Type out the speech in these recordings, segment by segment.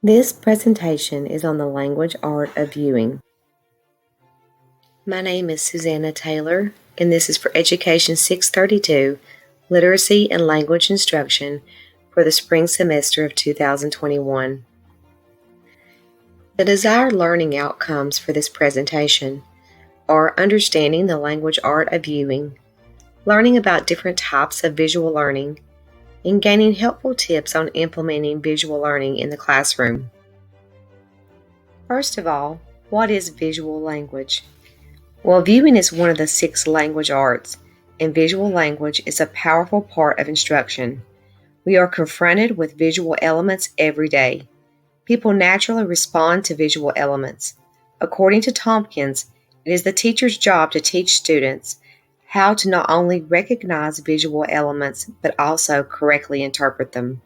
This presentation is on the language art of viewing. My name is Susanna Taylor, and this is for Education 632, Literacy and Language Instruction for the spring semester of 2021. The desired learning outcomes for this presentation are understanding the language art of viewing, learning about different types of visual learning, and gaining helpful tips on implementing visual learning in the classroom. First of all, what is visual language? Well, viewing is one of the 6 language arts, and visual language is a powerful part of instruction. We are confronted with visual elements every day. People naturally respond to visual elements. According to Tompkins, it is the teacher's job to teach students how to not only recognize visual elements, but also correctly interpret them.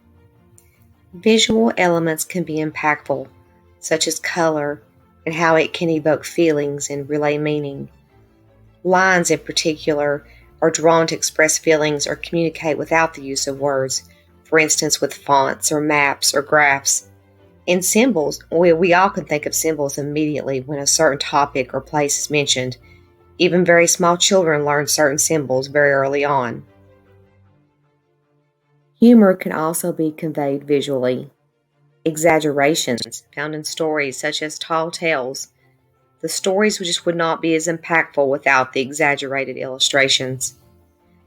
Visual elements can be impactful, such as color and how it can evoke feelings and relay meaning. Lines, in particular, are drawn to express feelings or communicate without the use of words, for instance with fonts or maps or graphs. In symbols, we all can think of symbols immediately when a certain topic or place is mentioned. Even very small children learn certain symbols very early on. Humor can also be conveyed visually. Exaggerations found in stories such as tall tales. The stories just would not be as impactful without the exaggerated illustrations.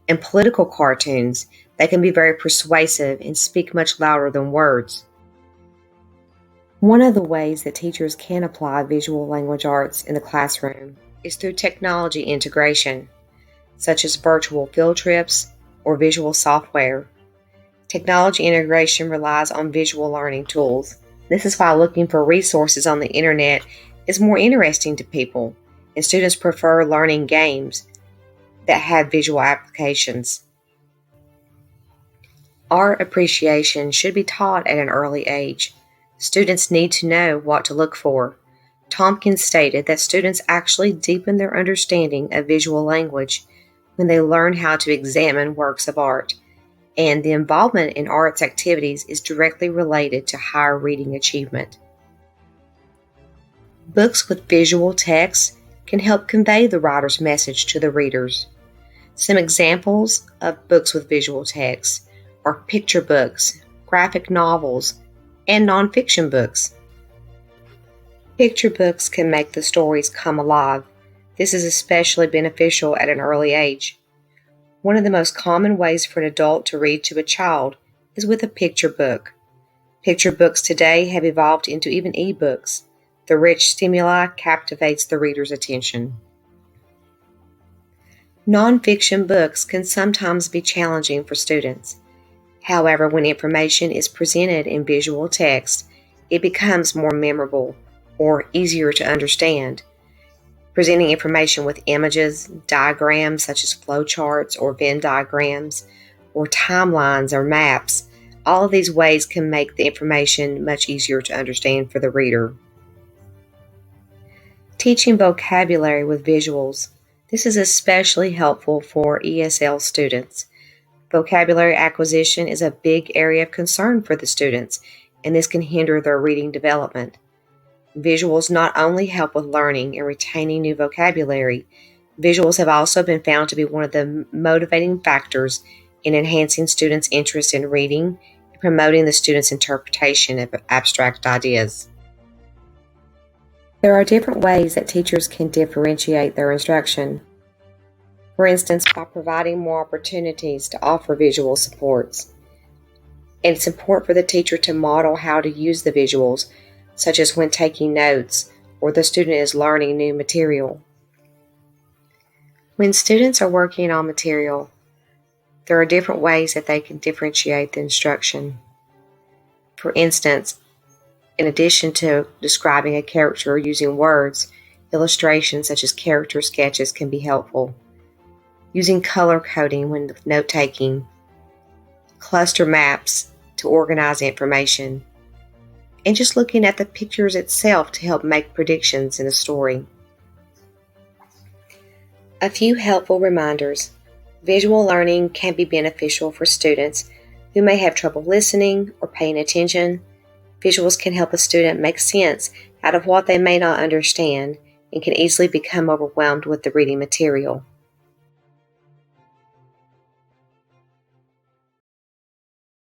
And political cartoons, they can be very persuasive and speak much louder than words. One of the ways that teachers can apply visual language arts in the classroom is through technology integration, such as virtual field trips or visual software. Technology integration relies on visual learning tools. This is why looking for resources on the internet is more interesting to people, and students prefer learning games that have visual applications. Art appreciation should be taught at an early age. Students need to know what to look for. Tompkins stated that students actually deepen their understanding of visual language when they learn how to examine works of art, and the involvement in arts activities is directly related to higher reading achievement. Books with visual text can help convey the writer's message to the readers. Some examples of books with visual text are picture books, graphic novels, and nonfiction books. Picture books can make the stories come alive. This is especially beneficial at an early age. One of the most common ways for an adult to read to a child is with a picture book. Picture books today have evolved into even e-books. The rich stimuli captivates the reader's attention. Nonfiction books can sometimes be challenging for students. However, when information is presented in visual text, it becomes more memorable or easier to understand. Presenting information with images, diagrams such as flowcharts or Venn diagrams, or timelines or maps, all of these ways can make the information much easier to understand for the reader. Teaching vocabulary with visuals. This is especially helpful for ESL students. Vocabulary acquisition is a big area of concern for the students, and this can hinder their reading development. Visuals not only help with learning and retaining new vocabulary, visuals have also been found to be one of the motivating factors in enhancing students' interest in reading and promoting the students' interpretation of abstract ideas. There are different ways that teachers can differentiate their instruction. For instance, by providing more opportunities to offer visual supports and support for the teacher to model how to use the visuals, such as when taking notes or the student is learning new material. When students are working on material, there are different ways that they can differentiate the instruction. For instance, in addition to describing a character using words, illustrations such as character sketches can be helpful. Using color coding when note-taking, cluster maps to organize information, and just looking at the pictures itself to help make predictions in a story. A few helpful reminders. Visual learning can be beneficial for students who may have trouble listening or paying attention. Visuals can help a student make sense out of what they may not understand and can easily become overwhelmed with the reading material.